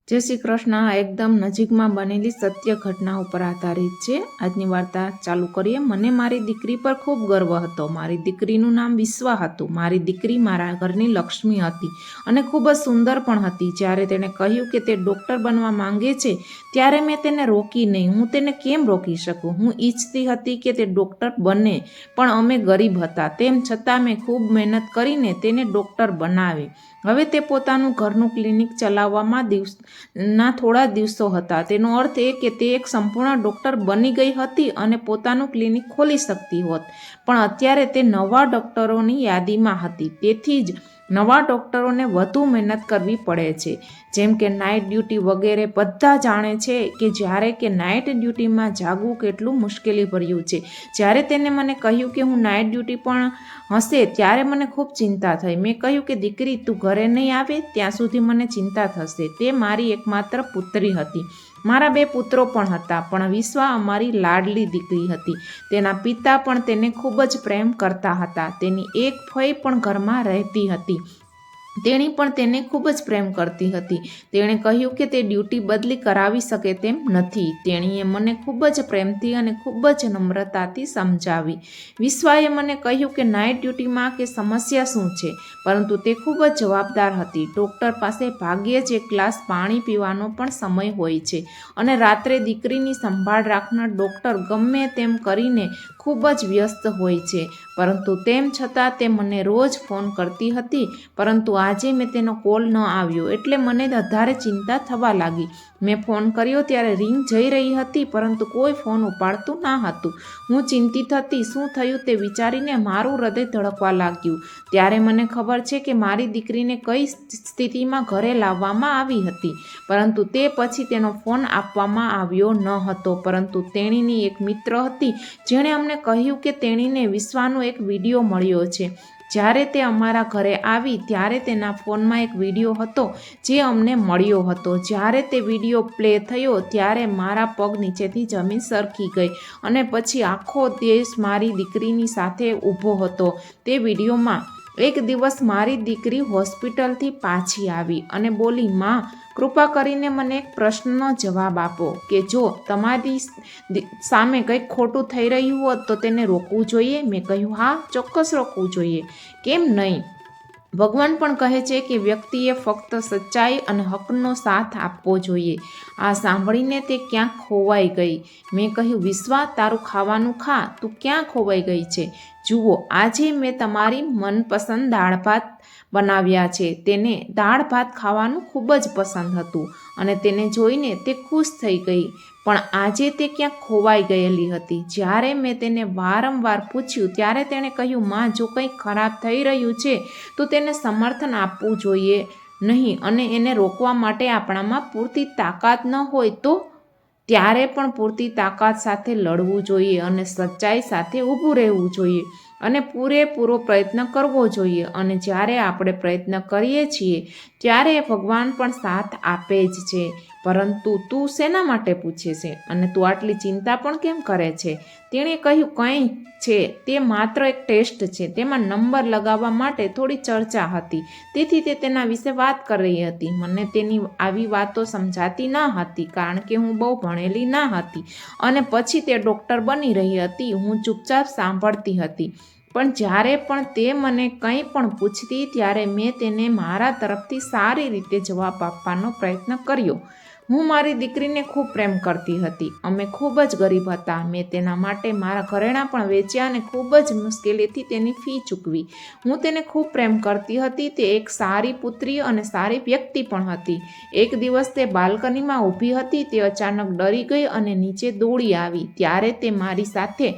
जय श्री कृष्ण। एकदम नजीक में बनेली सत्य घटना पर आधारित है। आजनी वार्ता चालू करिए। मने मारी दीकरी पर खूब गर्व हतो। मारी दीकरीनुं नाम विश्वा हतुं। मारी दीकरी मारा घरनी लक्ष्मी हती अने खूब ज सुंदर पण हती। ज्यारे तेणे कह्युं के ते डॉक्टर बनवा मांगे छे त्यारे मैं तेने रोकी नहीं। हूँ तेने केम रोकी शकूं? हूँ ईच्छती हती के ते डॉक्टर बने, पण अमे गरीब हता, तेम छतां मैं खूब मेहनत करीने तेने डॉक्टर बनावी। हवे ते पोतानुं घरनुं क्लिनिक चलाववामां ना थोड़ा दिवसों हता। तेनो अर्थ ए के ते एक संपूर्ण डॉक्टर बनी गई हती अने पोतानुं क्लिनिक खोली सकती होत, पण अत्यारे ते नवा डॉक्टरोनी यादीमां हती। तेथी ज नवा डॉक्टरोने वधु मेहनत करवी पड़े छे, जेम के नाइट ड्यूटी वगैरह बधा जाणे छे के ज्यारे के नाइट ड्यूटी में जागवुं केटलुं मुश्केली भर्युं छे। ज्यारे तेने मने कह्युं के हूँ नाइट ड्यूटी पण हशे त्यारे मने खूब चिंता थई। मैं कह्युं के दीकरी तू घरे नहीं आवे त्यां सुधी मने चिंता थशे। ते मारी एकमात्र पुत्री हती। मारा बे पुत्रो पण हता, पण विश्वा अमारी लाडली दीकरी हती। तेना पिता पण तेने खूब ज प्रेम करता हता। तेनी एक फई पण घरमां रहती हती। तेणी पण तेने खूब ज प्रेम करती हती। तेणे कह्युं के ते ड्यूटी बदली करावी सके तेम नथी। तेणीए मने खूब ज प्रेमथी अने खूब ज नम्रताथी समजावी। विश्वाए मने कह्युं के नाइट ड्यूटी में के समस्या शुं छे, परंतु ते खूब ज जवाबदार हती। डॉक्टर पासे भाग्ये ज एक ग्लास पाणी पीवानो पण समय होय छे अने रात्रे दीकरीनी संभाळ राखनार डॉक्टर गमे तेम करीने खूब ज व्यस्त होय छे, परंतु तेम छतां ते मने रोज फोन करती हती। परंतु आजे मैं तेनो कॉल न आव्यो एटले मने वधारे चिंता थवा लागी। मैं फोन कर्यो त्यारे रिंग जई रही हती, परंतु कोई फोन उपाड़तुं न हतुं। हूँ चिंतित हती। शुं थयुं ते विचारीने मारुं हृदय धड़कवा लाग्युं। त्यारे मने खबर छे के मारी दीकरीने कई स्थितिमां घरे लाववामां आवी हती, परंतु ते पछी तेनो फोन आपवामां आव्यो न हतो। परंतु तेणीनी एक मित्र हती जेणे अमने कह्युं के तेणीने विश्वानो एक विडियो मळ्यो छे। જ્યારે તે અમારા ઘરે આવી ત્યારે તેના ફોનમાં એક વિડીયો હતો જે અમને મળ્યો હતો। જ્યારે તે વિડીયો પ્લે થયો ત્યારે મારા પગ નીચેથી જમીન સરકી ગઈ અને પછી આખો દેશ મારી દીકરીની સાથે ઊભો હતો। તે વિડીયોમાં એક દિવસ મારી દીકરી હોસ્પિટલથી પાછી આવી અને બોલી, માં, કૃપા કરીને મને એક પ્રશ્નનો જવાબ આપો કે જો તમારી સામે કંઈક ખોટું થઈ રહ્યું હોત તો તેને રોકવું જોઈએ? મેં કહ્યું, હા, ચોક્કસ રોકવું જોઈએ, કેમ નહીં? ભગવાન પણ કહે છે કે વ્યક્તિએ ફક્ત સચ્ચાઈ અને હકનો સાથ આપવો જોઈએ। આ સાંભળીને તે ક્યાંક ખોવાઈ ગઈ। મેં કહ્યું, વિશ્વા, તારું ખાવાનું ખા, તું ક્યાં ખોવાઈ ગઈ છે? જુઓ, આજે મેં તમારી મનપસંદ દાળ ભાત બનાવ્યા છે। તેને દાળ ભાત ખાવાનું ખૂબ જ પસંદ હતું અને તેને જોઈને તે ખુશ થઈ ગઈ, પણ આજે તે ક્યાંક ખોવાઈ ગયેલી હતી। જ્યારે મેં તેને વારંવાર પૂછ્યું ત્યારે તેણે કહ્યું, માં, જો કંઈ ખરાબ થઈ રહ્યું છે તો તેને સમર્થન આપવું જોઈએ નહીં અને એને રોકવા માટે આપણામાં પૂરતી તાકાત ન હોય તો ત્યારે પણ પૂરતી તાકાત સાથે લડવું જોઈએ અને સચ્ચાઈ સાથે ઊભું રહેવું જોઈએ અને પૂરેપૂરો પ્રયત્ન કરવો જોઈએ। અને જ્યારે આપણે પ્રયત્ન કરીએ છીએ ત્યારે ભગવાન પણ સાથ આપે જ છે। પરંતુ તું શેના માટે પૂછે છે અને તું આટલી ચિંતા પણ કેમ કરે છે? તેણે કહ્યું, કંઈ છે, તે માત્ર એક ટેસ્ટ છે। તેમાં નંબર લગાવવા માટે થોડી ચર્ચા હતી, તેથી તે તેના વિશે વાત કરી રહી હતી। મને તેની આવી વાતો સમજાતી ન હતી કારણ કે હું બહુ ભણેલી ન હતી અને પછી તે ડૉક્ટર બની રહી હતી। હું ચૂપચાપ સાંભળતી હતી, પણ જ્યારે પણ તે મને કંઈ પણ પૂછતી ત્યારે મેં તેને મારા તરફથી સારી રીતે જવાબ આપવાનો પ્રયત્ન કર્યો। હું મારી દીકરીને ખૂબ પ્રેમ કરતી હતી। અમે ખૂબ જ ગરીબ હતા। મેં તેના માટે મારા ઘરેણાં પણ વેચ્યા અને ખૂબ જ મુશ્કેલીથી તેની ફી ચૂકવી। હું તેને ખૂબ પ્રેમ કરતી હતી। તે એક સારી પુત્રી અને સારી વ્યક્તિ પણ હતી। એક દિવસ તે બાલ્કનીમાં ઊભી હતી। તે અચાનક ડરી ગઈ અને નીચે દોડી આવી। ત્યારે તે મારી સાથે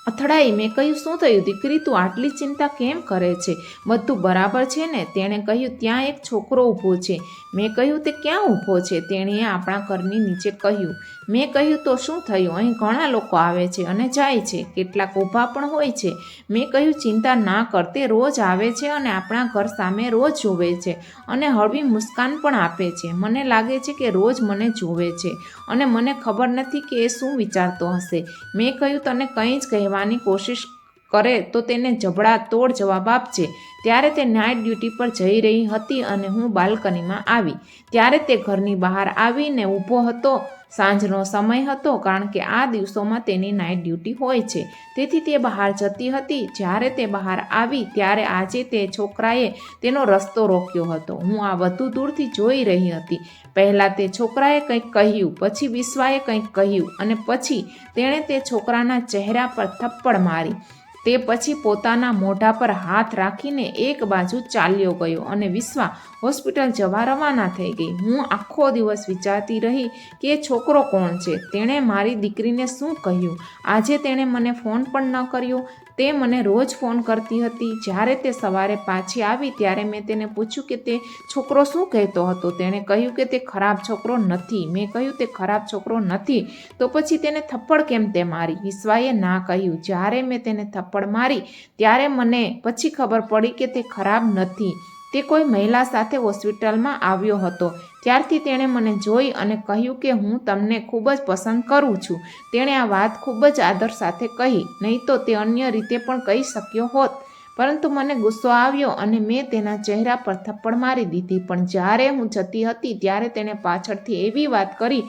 અથડાઈ। મેં કહ્યું, શું થયું દીકરી, તું આટલી ચિંતા કેમ કરે છે? બધું બરાબર છે ને? તેણે કહ્યું, ત્યાં એક છોકરો ઊભો છે। મેં કહ્યું, તે ક્યાં ઊભો છે? તેણીએ આપણા ઘરની નીચે કહ્યું। મેં કહ્યું, તો શું થયું? અહીં ઘણા લોકો આવે છે અને જાય છે, કેટલાક ઊભા પણ હોય છે। મેં કહ્યું, ચિંતા ના કર, તે રોજ આવે છે અને આપણા ઘર સામે રોજ જોવે છે અને હળવી મુસ્કાન પણ આપે છે। મને લાગે છે કે રોજ મને જોવે છે અને મને ખબર નથી કે એ શું વિચારતો હશે। મેં કહ્યું, તને કંઈ જ કહેવાની કોશિશ કરે તો તેને જબડા તોડ જવાબ આપજે. ત્યારે તે નાઇટ ડ્યુટી પર જઈ રહી હતી અને હું બાલ્કનીમાં આવી. ત્યારે તે ઘરની બહાર આવીને ઊભો હતો. સાંજનો સમય હતો, કારણ કે આ દિવસોમાં તેની નાઇટ ડ્યુટી હોય છે, તેથી તે બહાર જતી હતી. જ્યારે તે બહાર આવી ત્યારે આજે તે છોકરાએ તેનો રસ્તો રોક્યો હતો. હું આ વધુ દૂરથી જોઈ રહી હતી. પહેલાં તે છોકરાએ કંઈક કહ્યું, પછી વિશ્વાએ કંઈક કહ્યું અને પછી તેણે તે છોકરાના ચહેરા પર થપ્પડ મારી. તે પછી પોતાના મોઢા પર હાથ રાખીને એક બાજુ ચાલ્યો ગયો અને વિશ્વા હોસ્પિટલ જવા રવાના થઈ ગઈ. હું આખો દિવસ વિચારતી રહી કે એ છોકરો કોણ છે, તેણે મારી દીકરીને શું કહ્યું. આજે તેણે મને ફોન પણ ન કર્યો. તે મને રોજ ફોન કરતી હતી. જ્યારે તે સવારે પાછી આવી ત્યારે મેં તેને પૂછ્યું કે તે છોકરો શું કહેતો હતો. તેણે કહ્યું કે તે ખરાબ છોકરો નથી. મેં કહ્યું તે ખરાબ છોકરો નથી તો પછી તેને થપ્પડ કેમ તે મારી? વિશ્વાએ ના કહ્યું. જ્યારે મેં તેને થપ્પડ મારી ત્યારે મને પછી ખબર પડી કે તે ખરાબ નથી. તે કોઈ મહિલા સાથે હોસ્પિટલમાં આવ્યો હતો. ત્યારથી તેણે મને જોઈ અને કહ્યું કે હું તમને ખૂબ જ પસંદ કરું છું. તેણે આ વાત ખૂબ જ આદર સાથે કહી, નહીં તો તે અન્ય રીતે પણ કહી શક્યો હોત. પરંતુ મને ગુસ્સો આવ્યો અને મેં તેના ચહેરા પર થપ્પડ મારી દીધી. પણ જ્યારે હું જતી હતી ત્યારે તેણે પાછળથી એવી વાત કરી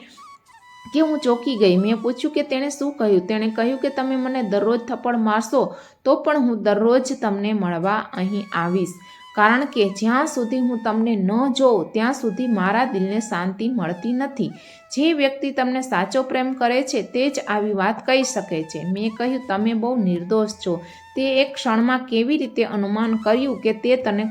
કે હું ચોંકી ગઈ. મેં પૂછ્યું કે તેણે શું કહ્યું. તેણે કહ્યું કે તમે મને દરરોજ થપ્પડ મારશો તો પણ હું દરરોજ તમને મળવા અહીં આવીશ, કારણ કે જ્યાં સુધી હું તમને ન જોઉં ત્યાં સુધી મારા દિલને શાંતિ મળતી નથી. જે વ્યક્તિ તમને સાચો પ્રેમ કરે છે તે જ આવી વાત કહી શકે છે. મેં કહ્યું તમે બહુ નિર્દોષ છો. તે એક ક્ષણમાં કેવી રીતે અનુમાન કર્યું કે તે તને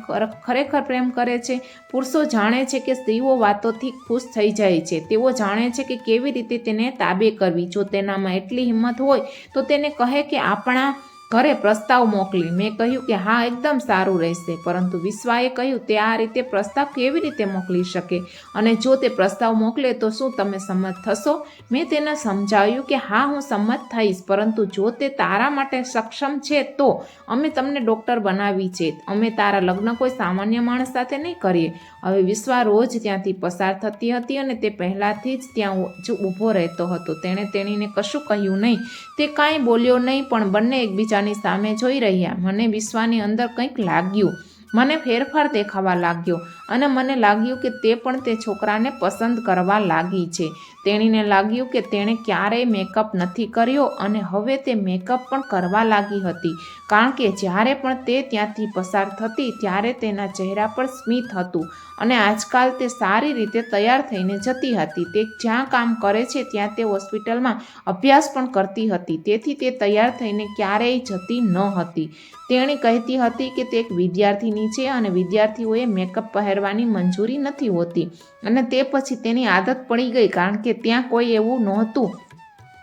ખરેખર પ્રેમ કરે છે? પુરુષો જાણે છે કે સ્ત્રીઓ વાતોથી ખુશ થઈ જાય છે. તેઓ જાણે છે કે કેવી રીતે તેને તાબે કરવી. જો તેનામાં એટલી હિંમત હોય તો તેને કહે કે આપણા ઘરે પ્રસ્તાવ મોકલી. મેં કહ્યું કે હા, એકદમ સારું રહેશે. પરંતુ વિશ્વાએ કહ્યું તે આ રીતે પ્રસ્તાવ કેવી રીતે મોકલી શકે, અને જો તે પ્રસ્તાવ મોકલે તો શું તમે સંમત થશો? મેં તેને સમજાવ્યું કે હા, હું સંમત થઈશ, પરંતુ જો તે તારા માટે સક્ષમ છે તો અમે તમને ડૉક્ટર બનાવી છે. અમે તારા લગ્ન કોઈ સામાન્ય માણસ સાથે નહીં કરીએ. હવે વિશ્વા રોજ ત્યાંથી પસાર થતી હતી અને તે પહેલાંથી જ ત્યાં જ ઊભો રહેતો હતો. તેણે તેણીને કશું કહ્યું નહીં. તે કાંઈ બોલ્યો નહીં, પણ બંને એકબીજાની સામે જોઈ રહ્યા. મને વિશ્વાની અંદર કંઈક લાગ્યું. મને ફેરફાર દેખાવા લાગ્યો અને મને લાગ્યું કે તે પણ તે છોકરાને પસંદ કરવા લાગી છે. તેણીને લાગ્યું કે તેણે ક્યારેય મેકઅપ નથી કર્યો અને હવે તે મેકઅપ પણ કરવા લાગી હતી, કારણ કે જ્યારે પણ તે ત્યાંથી પસાર થતી ત્યારે તેના ચહેરા પર સ્મિત હતું અને આજકાલ તે સારી રીતે તૈયાર થઈને જતી હતી. તે જ્યાં કામ કરે છે ત્યાં તે હોસ્પિટલમાં અભ્યાસ પણ કરતી હતી, તેથી તે તૈયાર થઈને ક્યારેય જતી ન હતી. તેણી કહેતી હતી કે તે એક વિદ્યાર્થીની છે અને વિદ્યાર્થીઓએ મેકઅપ પહેરવાની મંજૂરી નથી હોતી, અને તે પછી તેની આદત પડી ગઈ, કારણ કે ત્યાં કોઈ એવું નહોતું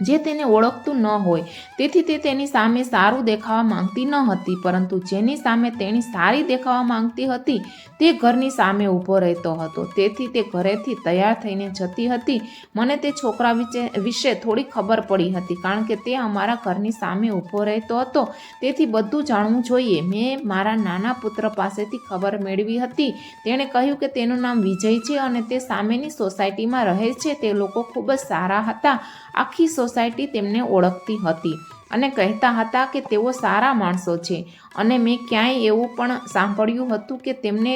જે તેને ઓળખતું ન હોય. તેથી તે તેની સામે સારું દેખાવા માંગતી ન હતી, પરંતુ જેની સામે તેણી સારી દેખાવા માંગતી હતી તે ઘરની સામે ઊભો રહેતો હતો. તેથી તે ઘરેથી તૈયાર થઈને જતી હતી. મને તે છોકરા વિશે થોડી ખબર પડી હતી, કારણ કે તે અમારા ઘરની સામે ઊભો રહેતો હતો, તેથી બધું જાણવું જોઈએ. મેં મારા નાના પુત્ર પાસેથી ખબર મેળવી હતી. તેણે કહ્યું કે તેનું નામ વિજય છે અને તે સામેની સોસાયટીમાં રહે છે. તે લોકો ખૂબ જ સારા હતા. આખી સોસાયટી તેમને ઓળખતી હતી અને કહેતા હતા કે તેઓ સારા માણસો છે. અને મેં ક્યાંય એવું પણ સાંભળ્યું હતું કે તેમને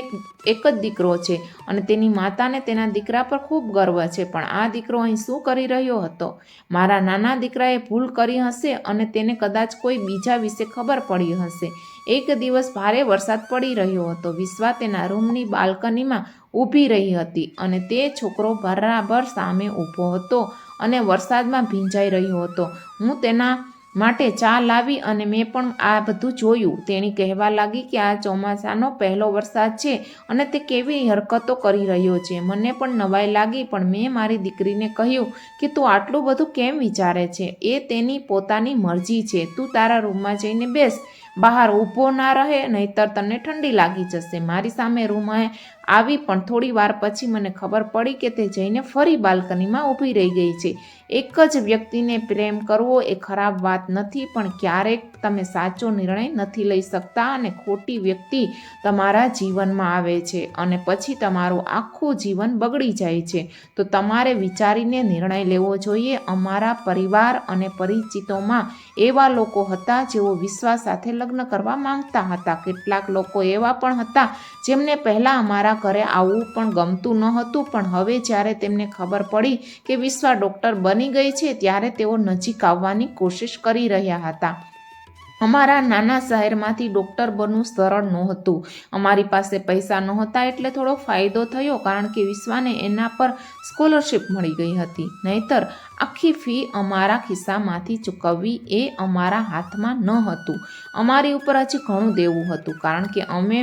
એક જ દીકરો છે અને તેની માતાને તેના દીકરા પર ખૂબ ગર્વ છે. પણ આ દીકરો અહીં શું કરી રહ્યો હતો? મારા નાના દીકરાએ ભૂલ કરી હશે અને તેને કદાચ કોઈ બીજા વિશે ખબર પડી હશે. એક દિવસ ભારે વરસાદ પડી રહ્યો હતો. વિશ્વા તેના રૂમની બાલ્કનીમાં ઊભી રહી હતી અને તે છોકરો બરાબર સામે ઊભો હતો અને વરસાદમાં ભીંજાઈ રહ્યો હતો. હું તેના માટે ચા લાવી અને મેં પણ આ બધું જોયું. તેણી કહેવા લાગી કે આ ચોમાસાનો પહેલો વરસાદ છે અને તે કેવી હરકતો કરી રહ્યો છે. મને પણ નવાઈ લાગી, પણ મેં મારી દીકરીને કહ્યું કે તું આટલું બધું કેમ વિચારે છે? એ તેની પોતાની મરજી છે. તું તારા રૂમમાં જઈને બેસ, બહાર ઊભો ના રહે, નહીંતર તને ઠંડી લાગી જશે. મારી સામે રૂમમાં આવી, પણ થોડી વાર પછી મને ખબર પડી કે તે જઈને ફરી બાલ્કનીમાં ઊભી રહી ગઈ છે. એક જ વ્યક્તિને પ્રેમ કરવો એ ખરાબ વાત નથી, પણ ક્યારેક તમે સાચો નિર્ણય નથી લઈ શકતા અને ખોટી વ્યક્તિ તમારા જીવનમાં આવે છે અને પછી તમારું આખું જીવન બગડી જાય છે. તો તમારે વિચારીને નિર્ણય લેવો જોઈએ. અમારા પરિવાર અને પરિચિતોમાં એવા લોકો હતા જેઓ વિશ્વાસ સાથે લગ્ન કરવા માંગતા હતા. કેટલાક લોકો એવા પણ હતા જેમને પહેલાં અમારા ઘરે આવવું પણ ગમતું ન હતું, પણ હવે જ્યારે તેમને ખબર પડી કે વિશ્વા ડૉક્ટર બની ગઈ છે ત્યારે તેઓ નજીક આવવાની કોશિશ કરી રહ્યા હતા. અમારા નાના શહેરમાંથી ડૉક્ટર બનવું સરળ નહોતું. અમારી પાસે પૈસા નહોતા એટલે થોડો ફાયદો થયો કારણ કે વિશ્વાને એના પર સ્કોલરશિપ મળી ગઈ હતી. નહીંતર આખી ફી અમારા ખિસ્સામાંથી ચૂકવવી એ અમારા હાથમાં ન હતું. અમારી ઉપર હજી ઘણું દેવું હતું કારણ કે અમે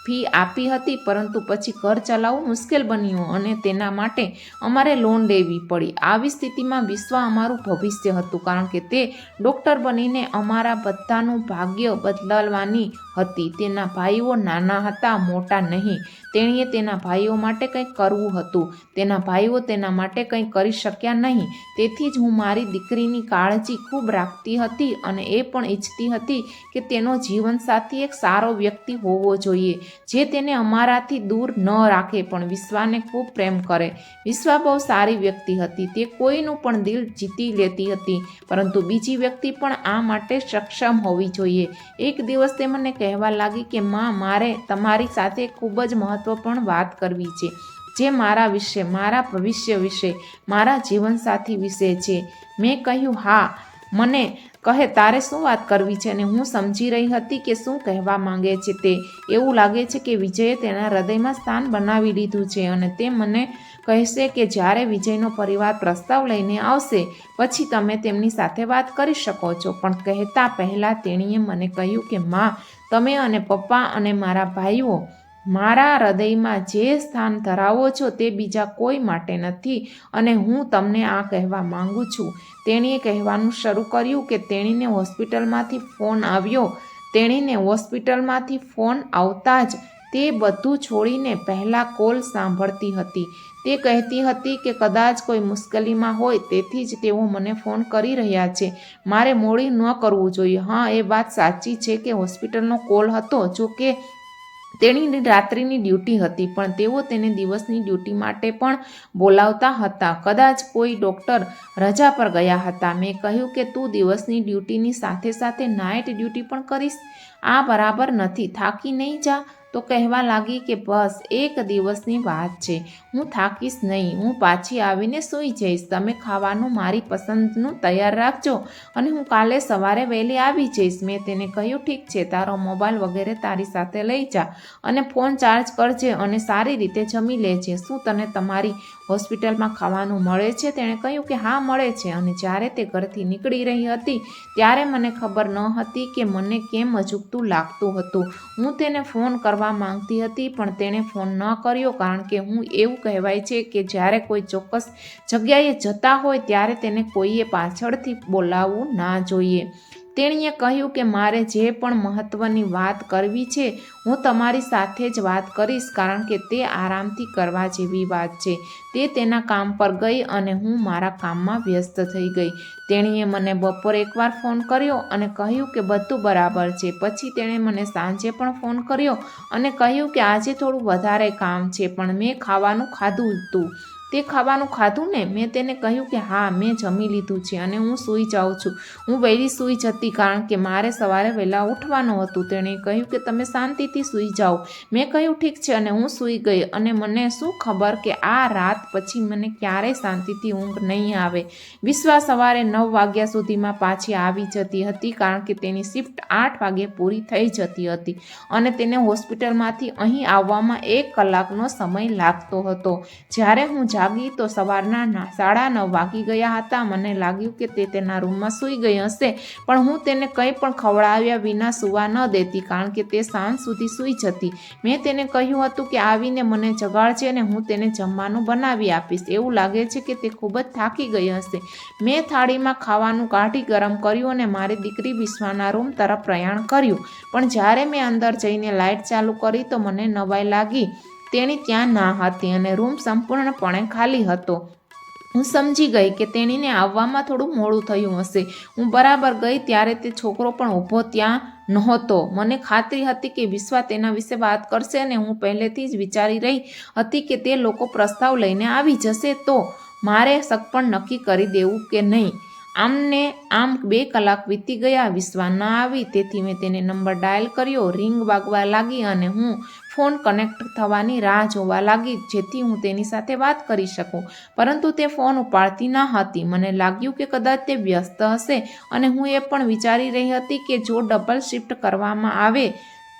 ફી આપી હતી, પરંતુ પછી ઘર ચલાવવું મુશ્કેલ બન્યું અને તેના માટે અમારે લોન લેવી પડી. આવી સ્થિતિમાં વિશ્વા અમારું ભવિષ્ય હતું કારણ કે તે ડૉક્ટર બનીને અમારા બધાનું ભાગ્ય બદલવાની હતી. તેના ભાઈઓ નાના હતા, મોટા નહીં. તેણીએ તેના ભાઈઓ માટે કંઈક કરવું હતું. તેના ભાઈઓ તેના માટે કંઈ કરી શક્યા નહીં. તેથી જ હું મારી દીકરીની કાળજી ખૂબ રાખતી હતી અને એ પણ ઈચ્છતી હતી કે તેનો જીવનસાથી એક સારો વ્યક્તિ હોવો જોઈએ જે તેને અમારાથી દૂર ન રાખે પણ વિશ્વાને ખૂબ પ્રેમ કરે. વિશ્વા બહુ સારી વ્યક્તિ હતી. તે કોઈનું પણ દિલ જીતી લેતી હતી, પરંતુ બીજી વ્યક્તિ પણ આ માટે સક્ષમ હોવી જોઈએ. એક દિવસ તે મને કહેવા લાગી કે માં, મારે તમારી સાથે ખૂબ જ મહત્વપૂર્ણ વાત કરવી છે, જે મારા વિશે, મારા ભવિષ્ય વિશે, મારા જીવનસાથી વિશે છે. મેં કહ્યું હા, મને કહે તારે શું વાત કરવી છે. અને હું સમજી રહી હતી કે શું કહેવા માંગે છે તે. એવું લાગે છે કે વિજયે તેના હૃદયમાં સ્થાન બનાવી લીધું છે અને તે મને કહેશે કે જ્યારે વિજયનો પરિવાર પ્રસ્તાવ લઈને આવશે પછી તમે તેમની સાથે વાત કરી શકો છો. પણ કહેતા પહેલાં તેણીએ મને કહ્યું કે માં, તમે અને પપ્પા અને મારા ભાઈઓ મારા હૃદયમાં જે સ્થાન ધરાવો છો તે બીજા કોઈ માટે નથી અને હું તમને આ કહેવા માંગુ છું. તેણીએ કહેવાનું શરૂ કર્યું કે તેણીને હોસ્પિટલમાંથી ફોન આવ્યો. તેણીને હોસ્પિટલમાંથી ફોન આવતા જ તે બધું છોડીને પહેલાં કોલ સાંભળતી હતી. તે કહેતી હતી કે કદાચ કોઈ મુશ્કેલીમાં હોય તેથી જ તેઓ મને ફોન કરી રહ્યા છે. મારે મોડી ન કરવું જોઈએ. હા, એ વાત સાચી છે કે હોસ્પિટલનો કોલ હતો. જો કે તેણીની રાત્રિની ડ્યુટી હતી, પણ તેઓ તેને દિવસની ડ્યુટી માટે પણ બોલાવતા હતા. કદાચ કોઈ ડૉક્ટર રજા પર ગયા હતા. મેં કહ્યું કે તું દિવસની ડ્યુટીની સાથે સાથે નાઇટ ડ્યુટી પણ કરીશ? આ બરાબર નથી. થાકી નહીં જા? તો કહેવા લાગી કે બસ એક દિવસની વાત છે, હું થાકીશ નહીં. હું પાછી આવીને સૂઈ જઈશ. તમે ખાવાનું મારી પસંદનું તૈયાર રાખજો અને હું કાલે સવારે વહેલી આવી જઈશ. મેં તેને કહ્યું ઠીક છે, તારો મોબાઈલ વગેરે તારી સાથે લઈ જા અને ફોન ચાર્જ કરજે અને સારી રીતે જમી લેજે. શું તને તમારી હોસ્પિટલમાં ખાવાનું મળે છે? તેણે કહ્યું કે હા, મળે છે. અને જ્યારે તે ઘરથી નીકળી રહી હતી ત્યારે મને ખબર ન હતી કે મને કેમ અજુગતું લાગતું હતું. હું તેને ફોન કરવા માંગતી હતી પણ તેણે ફોન ન કર્યો કારણ કે એવું કહેવાય છે કે જ્યારે કોઈ ચોક્કસ જગ્યાએ જતા હોય ત્યારે તેને કોઈએ પાછળથી બોલાવવું ના જોઈએ. તેણીએ કહ્યું કે મારે જે પણ મહત્ત્વની વાત કરવી છે હું તમારી સાથે જ વાત કરીશ કારણ કે તે આરામથી કરવા જેવી વાત છે. તે તેના કામ પર ગઈ અને હું મારા કામમાં વ્યસ્ત થઈ ગઈ. તેણીએ મને બપોરે એકવાર ફોન કર્યો અને કહ્યું કે બધું બરાબર છે. પછી તેણે મને સાંજે પણ ફોન કર્યો અને કહ્યું કે આજે થોડું વધારે કામ છે પણ મેં ખાવાનું ખાધું હતું. તે ખાવાનું ખાધું ને? મેં તેને કહ્યું કે હા, મેં જમી લીધું છે અને હું સૂઈ જાઉં છું. હું વહેલી સૂઈ જતી કારણ કે મારે સવારે વહેલા ઉઠવાનું હતું. તેણે કહ્યું કે તમે શાંતિથી સૂઈ જાઓ. મેં કહ્યું ઠીક છે અને હું સૂઈ ગઈ. અને મને શું ખબર કે આ રાત પછી મને ક્યારેય શાંતિથી ઊંઘ નહીં આવે. વિશ્વા સવારે 9 વાગ્યા સુધીમાં પાછી આવી જતી હતી કારણ કે તેની શિફ્ટ 8 વાગ્યે પૂરી થઈ જતી હતી અને તેને હોસ્પિટલમાંથી અહીં આવવામાં 1 કલાકનો સમય લાગતો હતો. જ્યારે હું જાગી તો સવારના 9:30 વાગી ગયા હતા. મને લાગ્યું કે તે તેના રૂમમાં સૂઈ ગઈ હશે, પણ હું તેને કંઈ પણ ખવડાવ્યા વિના સૂવા ન દેતી કારણ કે તે સાંજ સુધી સૂઈ જતી. મેં તેને કહ્યું હતું કે આવીને મને જગાડજે અને હું તેને જમવાનું બનાવી આપીશ. એવું લાગે છે કે તે ખૂબ જ થાકી ગઈ હશે. મેં થાળીમાં ખાવાનું કાઢી ગરમ કર્યું અને મારી દીકરી વિશ્વાના રૂમ તરફ પ્રયાણ કર્યું. પણ જ્યારે મેં અંદર જઈને લાઇટ ચાલુ કરી તો મને નવાઈ લાગી. તેણી ત્યાં ના હતી અને રૂમ સંપૂર્ણપણે ખાલી હતો. હું સમજી ગઈ કે તેણીને આવવામાં થોડું મોડું થયું હશે. હું બરાબર ગઈ ત્યારે તે છોકરો પણ ઊભો ત્યાં નહોતો. મને ખાતરી હતી કે વિશ્વા તેના વિશે વાત કરશે અને હું પહેલેથી જ વિચારી રહી હતી કે તે લોકો પ્રસ્તાવ લઈને આવી જશે તો મારે સગપણ નક્કી કરી દેવું કે નહીં. આમને આમ 2 કલાક વીતી ગયા. વિશ્વા ન આવી તેથી મેં તેને નંબર ડાયલ કર્યો. રિંગ વાગવા લાગી અને હું ફોન કનેક્ટ થવાની રાહ જોવા લાગી જેથી હું તેની સાથે વાત કરી શકું, પરંતુ તે ફોન ઉપાડતી ન હતી. મને લાગ્યું કે કદાચ તે વ્યસ્ત હશે અને હું એ પણ વિચારી રહી હતી કે જો ડબલ શિફ્ટ કરવામાં આવે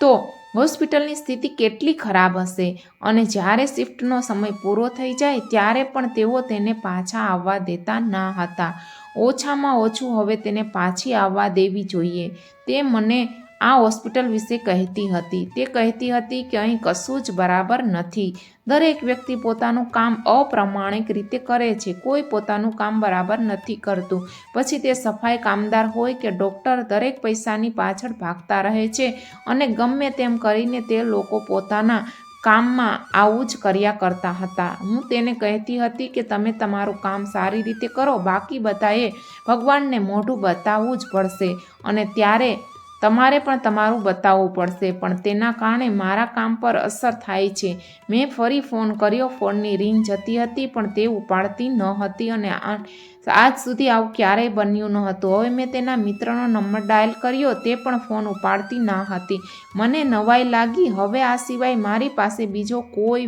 તો હોસ્પિટલની સ્થિતિ કેટલી ખરાબ હશે અને જ્યારે શિફ્ટનો સમય પૂરો થઈ જાય ત્યારે પણ તેઓ તેને પાછા આવવા દેતા ન હતા. ઓછામાં ઓછું હવે તેને પાછી આવવા દેવી જોઈએ. તે મને આ હોસ્પિટલ વિશે કહેતી હતી. તે કહેતી હતી કે અહીં કશું જ બરાબર નથી. દરેક વ્યક્તિ પોતાનું કામ અપ્રામાણિક રીતે કરે છે. કોઈ પોતાનું કામ બરાબર નથી કરતું. પછી તે સફાઈ કામદાર હોય કે ડૉક્ટર, દરેક પૈસાની પાછળ ભાગતા રહે છે અને ગમે તેમ કરીને તે લોકો પોતાના કામમાં આવું જ કર્યા કરતા હતા. હું તેને કહેતી હતી કે તમે તમારું કામ સારી રીતે કરો, બાકી બધાએ ભગવાનને મોઢું બતાવવું જ પડશે અને ત્યારે તમારે પણ તમારું બતાવવું પડશે, પણ તેના કારણે મારા કામ પર અસર થાય છે. મેં ફરી ફોન કર્યો. ફોનની રિંગ જતી હતી પણ તે ઉપાડતી ન હતી અને આજ સુધી આવું ક્યારેય બન્યું ન હતું. હવે મેં તેના મિત્રનો નંબર ડાયલ કર્યો. તે પણ ફોન ઉપાડતી ન હતી. મને નવાઈ લાગી. હવે આ સિવાય મારી પાસે બીજો કોઈ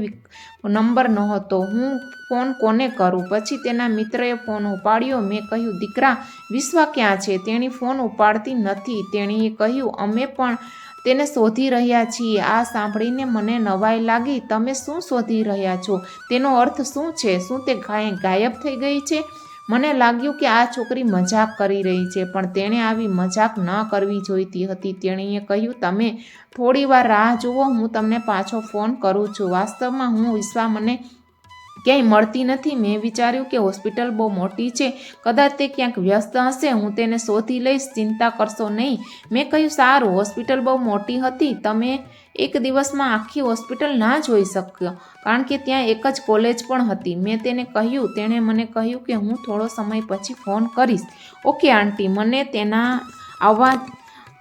નંબર નહોતો. હું ફોન કોને કરું? પછી તેના મિત્રએ ફોન ઉપાડ્યો. મેં કહ્યું, દીકરા, વિશ્વા ક્યાં છે? તેણી ફોન ઉપાડતી નથી. તેણીએ કહ્યું, અમે પણ તેને શોધી રહ્યા છીએ. આ સાંભળીને મને નવાઈ લાગી. તમે શું શોધી રહ્યા છો? તેનો અર્થ શું છે? શું તે ગાયબ થઈ ગઈ છે? મને લાગ્યું કે આ છોકરી મજાક કરી રહી છે, પણ તેણે આવી મજાક ન કરવી જોઈતી હતી. તેણીએ કહ્યું, તમે થોડી વાર રાહ જુઓ, હું તમને પાછો ફોન કરું છું. વાસ્તવમાં વિશ્વા મને ક્યાંય મળતી નથી. મેં વિચાર્યું કે હોસ્પિટલ બહુ મોટી છે, કદાચ તે ક્યાંક વ્યસ્ત હશે. હું તેને શોધી લઈશ, ચિંતા કરશો નહીં. મેં કહ્યું, સારું. હોસ્પિટલ બહુ મોટી હતી. તમે એક દિવસમાં આખી હોસ્પિટલ ના જોઈ શક્યો કારણ કે ત્યાં એક જ કોલેજ પણ હતી. મેં તેને કહ્યું. તેણે મને કહ્યું કે હું થોડો સમય પછી ફોન કરીશ. Okay aunty. મને તેના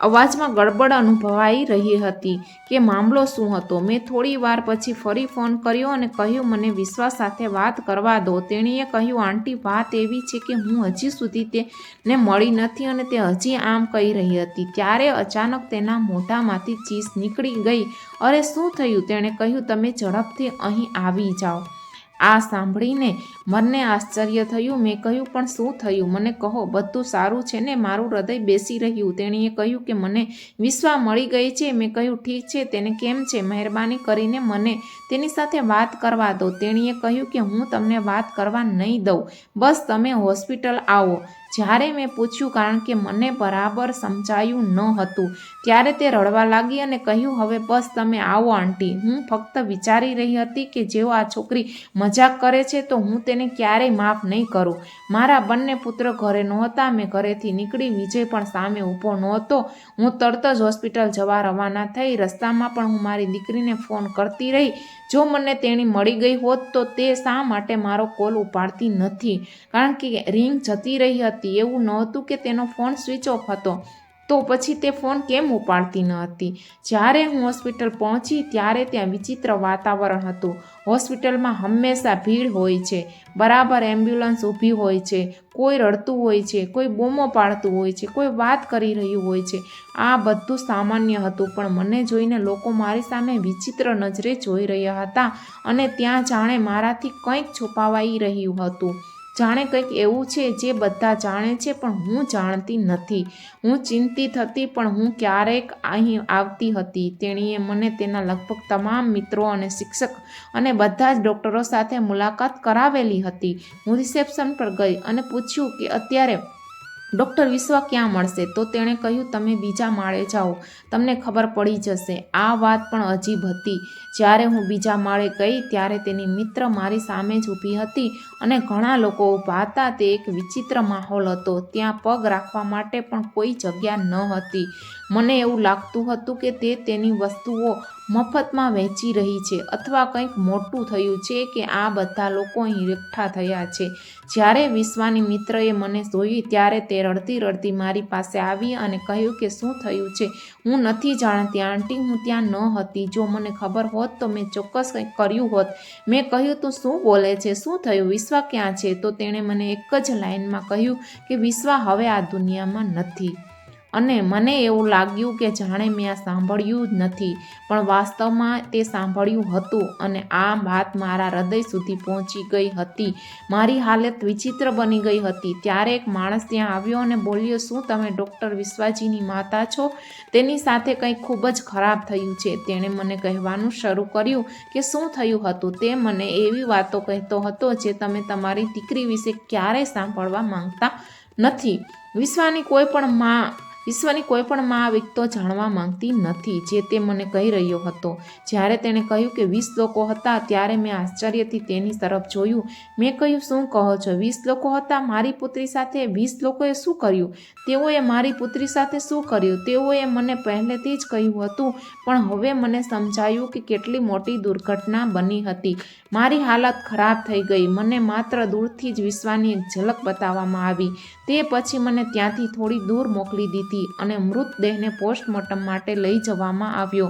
અવાજમાં ગડબડ અનુભવાઈ રહી હતી કે મામલો શું હતો. મેં થોડી વાર પછી ફરી ફોન કર્યો અને કહ્યું, મને વિશ્વાસ સાથે વાત કરવા દો. તેણીએ કહ્યું, આંટી, વાત એવી છે કે હું હજી સુધી તેને મળી નથી અને તે હજી આમ કહી રહી હતી. ત્યારે અચાનક તેના મોઢામાંથી ચીસ નીકળી ગઈ. અરે, શું થયું? તેણે કહ્યું, તમે ઝડપથી અહીં આવી જાઓ. આ સાંભળીને મને આશ્ચર્ય થયું. મેં કહ્યું, પણ શું થયું? મને કહો. બધું સારું છે ને? મારું હૃદય બેસી રહ્યું. તેણીએ કહ્યું કે મને વિશ્વા મળી ગઈ છે. મેં કહ્યું, ઠીક છે. તેને કેમ છે? મહેરબાની કરીને મને તેની સાથે વાત કરવા દો. તેણીએ કહ્યું કે હું તમને વાત કરવા નહીં દઉં. બસ તમે હોસ્પિટલ આવો. જ્યારે મેં પૂછ્યું કારણ કે મને બરાબર સમજાયું ન હતું ત્યારે તે રડવા લાગી અને કહ્યું, હવે બસ તમે આવો આંટી. હું ફક્ત વિચારી રહી હતી કે જો આ છોકરી મજાક કરે છે તો હું તેને ક્યારેય માફ નહીં કરું. મારા બંને પુત્ર ઘરે નહોતા. મેં ઘરેથી નીકળી. વિજય પણ સામે ઊભો નહોતો. હું તરત જ હોસ્પિટલ જવા રવાના થઈ. રસ્તામાં પણ હું મારી દીકરીને ફોન કરતી રહી. જો મને તેણી મળી ગઈ હોત તો તે શા માટે મારો કોલ ઉપાડતી નથી? કારણ કે રિંગ જતી રહી હતી. એવું નહોતું કે તેનો ફોન સ્વિચ ઓફ હતો. તો પછી તે ફોન કેમ ઉપાડતી ન હતી? જ્યારે હું હોસ્પિટલ પહોંચી ત્યારે ત્યાં વિચિત્ર વાતાવરણ હતું. હોસ્પિટલમાં હંમેશા ભીડ હોય છે. બરાબર એમ્બ્યુલન્સ ઊભી હોય છે. કોઈ રડતું હોય છે, કોઈ બૂમો પાડતું હોય છે, કોઈ વાત કરી રહ્યું હોય છે. આ બધું સામાન્ય હતું, પણ મને જોઈને લોકો મારી સામે વિચિત્ર નજરે જોઈ રહ્યા હતા અને ત્યાં જાણે મારાથી કંઈક છુપાવાઈ રહ્યું હતું. જાણે કંઈક એવું છે જે બધા જાણે છે પણ હું જાણતી નથી. હું ચિંતિત હતી પણ હું ક્યારેક અહીં આવતી હતી. તેણીએ મને તેના લગભગ તમામ મિત્રો અને શિક્ષક અને બધા જ ડૉક્ટરો સાથે મુલાકાત કરાવેલી હતી. હું રિસેપ્શન પર ગઈ અને પૂછ્યું કે અત્યારે ડૉક્ટર વિશ્વા ક્યાં મળશે? તો તેણે કહ્યું, તમે બીજા માળે જાઓ, તમને ખબર પડી જશે. આ વાત પણ અજીબ હતી. જ્યારે હું બીજા માળે ગઈ ત્યારે તેની મિત્ર મારી સામે જ ઊભી હતી અને ઘણા લોકો ઊભા હતા. તે એક વિચિત્ર માહોલ હતો. ત્યાં પગ રાખવા માટે પણ કોઈ જગ્યા ન હતી. મને એવું લાગતું હતું કે તે તેની વસ્તુઓ મફતમાં વહેંચી રહી છે અથવા કંઈક મોટું થયું છે કે આ બધા લોકો અહીં એકઠા થયા છે. જ્યારે વિશ્વાની મિત્રએ મને જોઈ ત્યારે તે રડતી રડતી મારી પાસે આવી અને કહ્યું કે શું થયું છે? હું નથી જાણતી આંટી, હું ત્યાં ન હતી. જો મને ખબર હોત તો મેં ચોક્કસ કંઈક કર્યું હોત. મેં કહ્યું, તું શું બોલે છે? શું થયું? વિશ્વા ક્યાં છે? તો તેણે મને એક જ લાઇનમાં કહ્યું કે વિશ્વા હવે આ દુનિયામાં નથી. અને મને એવું લાગ્યું કે જાણે મેં આ સાંભળ્યું જ નથી, પણ વાસ્તવમાં તે સાંભળ્યું હતું અને આ વાત મારા હૃદય સુધી પહોંચી ગઈ હતી. મારી હાલત વિચિત્ર બની ગઈ હતી. ત્યારે એક માણસ ત્યાં આવ્યો અને બોલ્યો, શું તમે ડૉક્ટર વિશ્વાજીની માતા છો? તેની સાથે કંઈક ખૂબ જ ખરાબ થયું છે. તેણે મને કહેવાનું શરૂ કર્યું કે શું થયું હતું. તે મને એવી વાતો કહેતો હતો જે તમે તમારી દીકરી વિશે ક્યારેય સાંભળવા માંગતા નથી. વિશ્વની કોઈ પણ મા આ વિગતો જાણવા માંગતી નથી જે તે મને કહી રહ્યો હતો. જ્યારે તેણે કહ્યું કે 20 લોકો હતા ત્યારે મેં આશ્ચર્યથી તેની તરફ જોયું. મેં કહ્યું, શું કહો છો? 20 લોકો હતા? મારી પુત્રી સાથે 20 લોકોએ શું કર્યું? તેઓએ મારી પુત્રી સાથે શું કર્યું? તેઓએ મને પહેલેથી જ કહ્યું હતું, પણ હવે મને સમજાયું કે કેટલી મોટી દુર્ઘટના બની હતી. મારી હાલત ખરાબ થઈ ગઈ. મને માત્ર દૂરથી જ વિશ્વાની એક ઝલક બતાવવામાં આવી. તે પછી મને ત્યાંથી થોડી દૂર મોકલી દીધી અને મૃતદેહને પોસ્ટમોર્ટમ માટે લઈ જવામાં આવ્યો.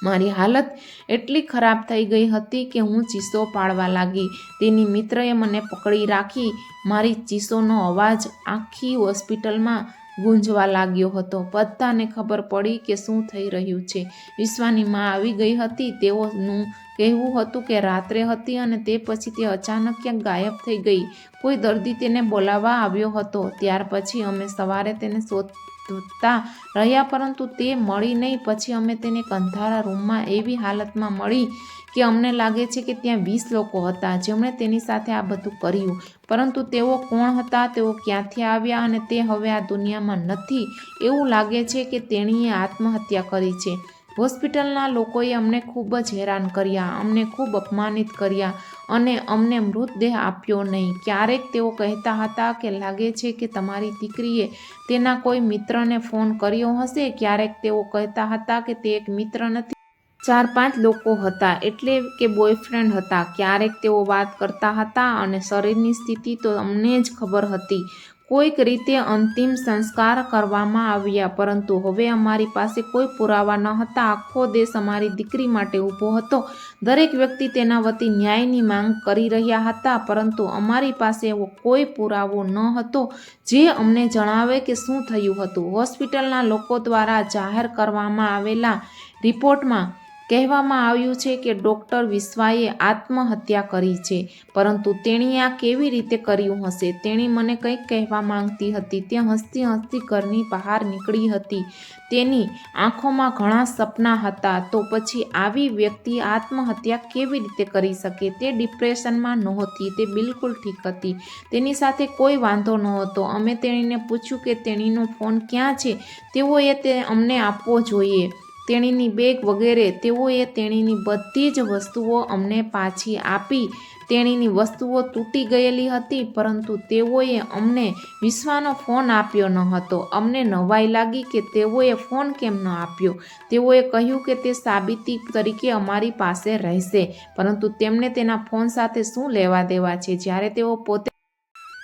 મારી હાલત એટલી ખરાબ થઈ ગઈ હતી કે હું ચીસો પાડવા લાગી. તેની મિત્રએ મને પકડી રાખી. મારી ચીસોનો અવાજ આખી હોસ્પિટલમાં ગુંજવા લાગ્યો હતો. બધાને ખબર પડી કે શું થઈ રહ્યું છે. વિશ્વાની મા આવી ગઈ હતી. તેઓનું કહેવું હતું કે રાત્રે હતી અને તે પછી તે અચાનક ક્યાંક ગાયબ થઈ ગઈ. કોઈ દર્દી તેને બોલાવવા આવ્યો હતો. ત્યાર પછી અમે સવારે તેને શોધતા રહ્યા પરંતુ તે મળી નહીં. પછી અમે તેને એક અંધારા રૂમમાં એવી હાલતમાં મળી કે અમને લાગે છે કે ત્યાં 20 લોકો હતા જેમણે તેની સાથે આ બધું કર્યું. પરંતુ તેઓ કોણ હતા? તેઓ ક્યાંથી આવ્યા? અને તે હવે આ દુનિયામાં નથી. એવું લાગે છે કે તેણીએ આત્મહત્યા કરી છે. હોસ્પિટલના લોકોએ અમને ખૂબ જ હેરાન કર્યા, અમને ખૂબ અપમાનિત કર્યા અને અમને મૃતદેહ આપ્યો નહીં. ક્યારેક તેઓ કહેતા હતા કે લાગે છે કે તમારી દીકરીએ તેના કોઈ મિત્રને ફોન કર્યો હશે. ક્યારેક તેઓ કહેતા હતા કે તે એક મિત્ર નથી, 4-5 લોકો હતા, એટલે કે બોયફ્રેન્ડ હતા. ક્યારેક તેઓ વાત કરતા હતા અને શરીરની સ્થિતિ તો અમને જ ખબર હતી. કોઈક રીતે અંતિમ સંસ્કાર કરવામાં આવ્યા, પરંતુ હવે અમારી પાસે કોઈ પુરાવા ન હતા. આખો દેશ અમારી દીકરી માટે ઊભો હતો. દરેક વ્યક્તિ તેના વતી ન્યાયની માંગ કરી રહ્યા હતા, પરંતુ અમારી પાસે એવો કોઈ પુરાવો ન હતો જે અમને જણાવે કે શું થયું હતું. હોસ્પિટલના લોકો દ્વારા જાહેર કરવામાં આવેલા રિપોર્ટમાં કહેવામાં આવ્યું છે કે ડૉક્ટર વિશ્વાએ આત્મહત્યા કરી છે, પરંતુ તેણીએ આ કેવી રીતે કર્યું હશે? તેણી મને કંઈક કહેવા માંગતી હતી. તે હસતી હસતી ઘરની બહાર નીકળી હતી. તેની આંખોમાં ઘણા સપના હતા. તો પછી આવી વ્યક્તિ આત્મહત્યા કેવી રીતે કરી શકે? તે ડિપ્રેશનમાં નહોતી, તે બિલકુલ ઠીક હતી. તેની સાથે કોઈ વાંધો નહોતો. અમે તેણીને પૂછ્યું કે તેણીનો ફોન ક્યાં છે. તેઓએ તે અમને આપવો જોઈએ, તેણીની બેગ વગેરે. તેઓએ તેણીની બધી જ વસ્તુઓ અમને પાછી આપી. તેણીની વસ્તુઓ તૂટી ગયેલી હતી, પરંતુ તેઓએ અમને વિશ્વાનો ફોન આપ્યો ન હતો. અમને નવાઈ લાગી કે તેઓએ ફોન કેમ ન આપ્યો. તેઓએ કહ્યું કે તે સાબિતી તરીકે અમારી પાસે રહેશે, પરંતુ તેમને તેના ફોન સાથે શું લેવા દેવા છે? જ્યારે તેઓ પોતે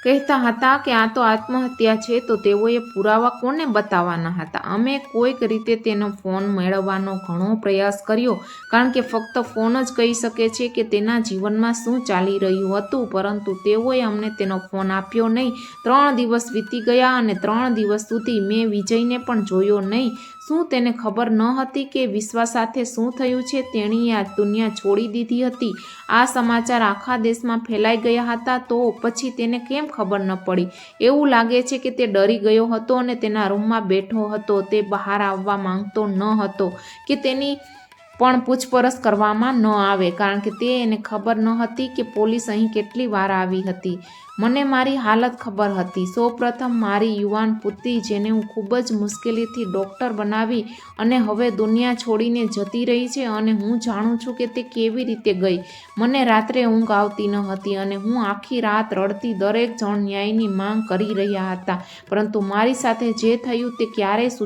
કહેતા હતા કે આ તો આત્મહત્યા છે, તો તેઓએ પુરાવા કોને બતાવવાના હતા? અમે કોઈક રીતે તેનો ફોન મેળવવાનો ઘણો પ્રયાસ કર્યો, કારણ કે ફક્ત ફોન જ કહી શકે છે કે તેના જીવનમાં શું ચાલી રહ્યું હતું, પરંતુ તેઓએ અમને તેનો ફોન આપ્યો નહીં. 3 દિવસ વીતી ગયા અને 3 દિવસ સુધી મેં વિજયને પણ જોયો નહીં. શું તેને ખબર ન હતી કે વિશ્વા સાથે શું થયું છે? તેણીએ આ દુનિયા છોડી દીધી હતી. આ સમાચાર આખા દેશમાં ફેલાઈ ગયા હતા. તો પછી તેને કેમ ખબર ન પડી? એવું લાગે છે કે તે ડરી ગયો હતો અને તેના રૂમમાં બેઠો હતો. તે બહાર આવવા માંગતો ન હતો કે તેની પણ પૂછપરછ કરવામાં ન આવે, કારણ કે એને ખબર ન હતી કે પોલીસ અહીં કેટલી વાર આવી હતી. મને મારી હાલત ખબર હતી. સૌપ્રથમ મારી યુવાન પુત્રી, જેને હું ખૂબ જ મુશ્કેલીથી ડૉક્ટર બનાવી અને હવે દુનિયા છોડીને જતી રહી છે, અને હું જાણું છું કે તે કેવી રીતે ગઈ. મને રાત્રે ઊંઘ આવતી ન હતી અને હું આખી રાત રડતી. દરેક જણ ન્યાયની માંગ કરી રહ્યા હતા, પરંતુ મારી સાથે જે થયું તે ક્યારેય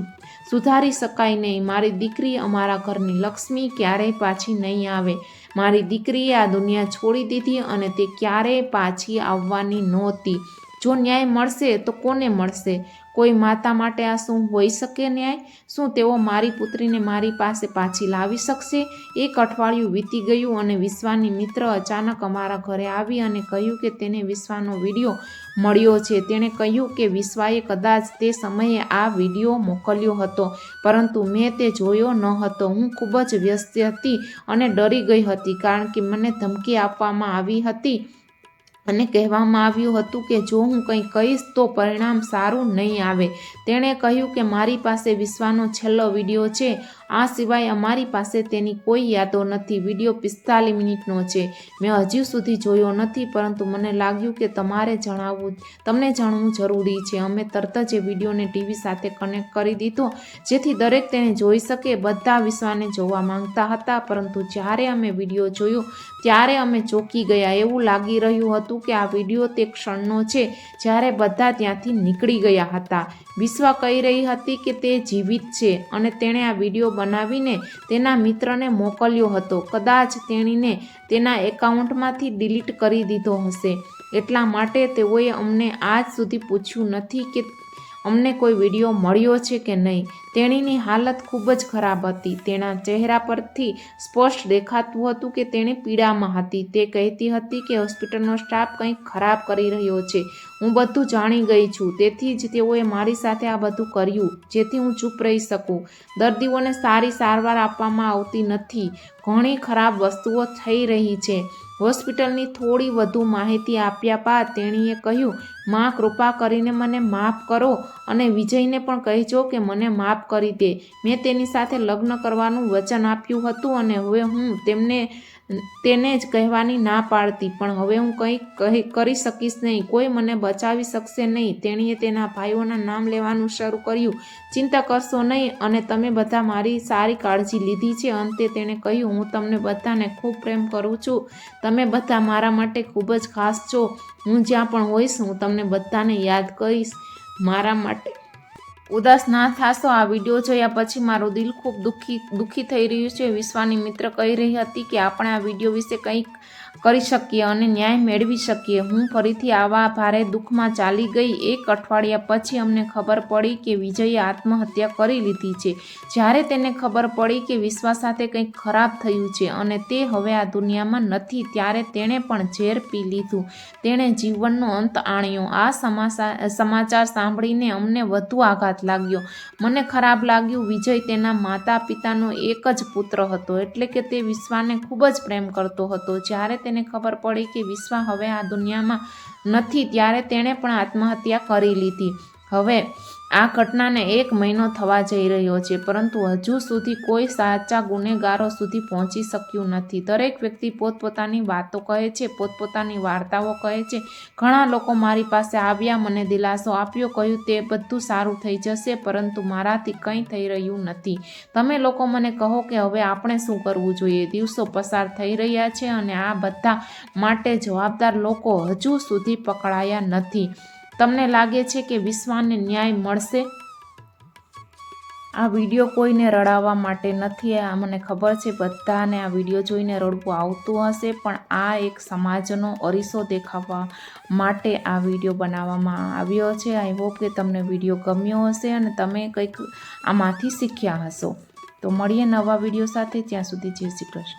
સુધારી શકાય નહીં. મારી દીકરી અમારા ઘરની લક્ષ્મી ક્યારેય પાછી નહીં આવે. મારી દીકરીએ આ દુનિયા છોડી દીધી અને તે ક્યારેય પાછી આવવાની નહોતી. જો ન્યાય મળશે તો કોને મળશે? કોઈ માતા માટે આ શું હોઈ શકે ન્યાય? શું તેઓ મારી પુત્રીને મારી પાસે પાછી લાવી શકશે? એક અઠવાડિયું વીતી ગયું અને વિશ્વાની મિત્ર અચાનક અમારા ઘરે આવી અને કહ્યું કે તેને વિશ્વાનો વિડીયો મળ્યો છે. તેણે કહ્યું કે વિશ્વાએ કદાચ તે સમયે આ વિડીયો મોકલ્યો હતો, પરંતુ મેં તે જોયો ન હતો. હું ખૂબ જ વ્યસ્ત હતી અને ડરી ગઈ હતી, કારણ કે મને ધમકી આપવામાં આવી હતી અને કહેવામાં આવ્યું હતું કે જો હું કંઈ કહીશ તો પરિણામ સારું નહીં આવે. તેણે કહ્યું કે મારી પાસે વિશ્વાનો છેલ્લો વિડીયો છે. આ સિવાય અમારી પાસે તેની કોઈ યાદો નથી. વિડીયો 45 મિનિટનો છે. મેં હજુ સુધી જોયો નથી, પરંતુ મને લાગ્યું કે તમને જાણવું જરૂરી છે. અમે તરત જ એ વિડીયોને ટીવી સાથે કનેક્ટ કરી દીધો, જેથી દરેક તેને જોઈ શકે. બધા વિશ્વાને જોવા માંગતા હતા, પરંતુ જ્યારે અમે વિડીયો જોયો ત્યારે અમે ચોંકી ગયા. એવું લાગી રહ્યું હતું કે આ વિડીયો તે ક્ષણનો છે જ્યારે બધા ત્યાંથી નીકળી ગયા હતા. વિશ્વા કહી રહી હતી કે તે જીવિત છે અને તેણે આ વિડીયો બનાવીને તેના મિત્રને મોકલ્યો હતો. કદાચ તેણીને તેના એકાઉન્ટમાંથી ડિલીટ કરી દીધો હશે. એટલા માટે તેઓએ અમને આજ સુધી પૂછ્યું નથી કે અમને કોઈ વિડીયો મળ્યો છે કે નહીં. તેણીની હાલત ખૂબ જ ખરાબ હતી. તેના ચહેરા પરથી સ્પષ્ટ દેખાતું હતું કે તેણી પીડામાં હતી. તે કહેતી હતી કે હોસ્પિટલનો સ્ટાફ કંઈક ખરાબ કરી રહ્યો છે. હું બધું જાણી ગઈ છું, તેથી જ તેઓએ મારી સાથે આ બધું કર્યું, જેથી હું ચૂપ રહી શકું. દર્દીઓને સારી સારવાર આપવામાં આવતી નથી. ઘણી ખરાબ વસ્તુઓ થઈ રહી છે. હોસ્પિટલની થોડી વધુ માહિતી આપ્યા બાદ તેણીએ કહ્યું, માં, કૃપા કરીને મને માફ કરો અને વિજયને પણ કહેજો કે મને માફ કરી દે. મેં તેની સાથે લગ્ન કરવાનું વચન આપ્યું હતું અને હવે હું તેને જ કહેવાની ના પાડતી, પણ હવે હું કંઈ કરી શકીશ નહીં. કોઈ મને બચાવી શકશે નહીં. તેણીએ તેના ભાઈઓના નામ લેવાનું શરૂ કર્યું. ચિંતા કરશો નહીં અને તમે બધા મારી સારી કાળજી લીધી છે. અંતે તેણે કહ્યું, હું તમને બધાને ખૂબ પ્રેમ કરું છું. તમે બધા મારા માટે ખૂબ જ ખાસ છો. હું જ્યાં પણ હોઈશ હું તમને બધાને યાદ કરીશ. મારા માટે ઉદાસ ના થાશો. આ વિડીયો જોયા પછી મારું દિલ ખૂબ દુઃખી થઈ રહ્યું છે. વિશ્વાની મિત્ર કહી રહી હતી કે આપણે આ વિડીયો વિશે કંઈક કરી શકીએ અને ન્યાય મેળવી શકીએ. હું ફરીથી આવા ભારે દુઃખમાં ચાલી ગઈ. એક અઠવાડિયા પછી અમને ખબર પડી કે વિજયે આત્મહત્યા કરી લીધી છે. જ્યારે તેને ખબર પડી કે વિશ્વા સાથે કંઈક ખરાબ થયું છે અને તે હવે આ દુનિયામાં નથી, ત્યારે તેણે પણ ઝેર પી લીધું. તેણે જીવનનો અંત આણ્યો. આ સમાચાર સાંભળીને અમને વધુ આઘાત લાગ્યો. મને ખરાબ લાગ્યું. વિજય તેના માતા પિતાનો એક જ પુત્ર હતો, એટલે કે તે વિશ્વાને ખૂબ જ પ્રેમ કરતો હતો. જ્યારે તેને ખબર પડી કે વિશ્વા હવે આ દુનિયામાં નથી, ત્યારે તેણે પણ આત્મહત્યા કરી લીધી. હવે આ ઘટનાને 1 મહિનો થવા જઈ રહ્યો છે, પરંતુ હજુ સુધી કોઈ સાચા ગુનેગારો સુધી પહોંચી શક્યું નથી. દરેક વ્યક્તિ પોતપોતાની વાતો કહે છે, પોતપોતાની વાર્તાઓ કહે છે. ઘણા લોકો મારી પાસે આવ્યા, મને દિલાસો આપ્યો, કહ્યું તે બધું સારું થઈ જશે, પરંતુ મારાથી કંઈ થઈ રહ્યું નથી. તમે લોકો મને કહો કે હવે આપણે શું કરવું જોઈએ. દિવસો પસાર થઈ રહ્યા છે અને આ બધા માટે જવાબદાર લોકો હજુ સુધી પકડાયા નથી. તમને લાગે છે કે વિશ્વાને ન્યાય મળશે? આ વિડીયો કોઈને રડાવવા માટે નથી. આ મને ખબર છે બધાને આ વિડીયો જોઈને રડવું આવતું હશે, પણ આ એક સમાજનો અરીસો દેખાડવા માટે આ વિડીયો બનાવવામાં આવ્યો છે. આઈ હોપ કે તમને વિડીયો ગમ્યો હશે અને તમે કંઈક આમાંથી શીખ્યા હશો. તો મળીએ નવા વિડીયો સાથે. ત્યાં સુધી જય શ્રી કૃષ્ણ.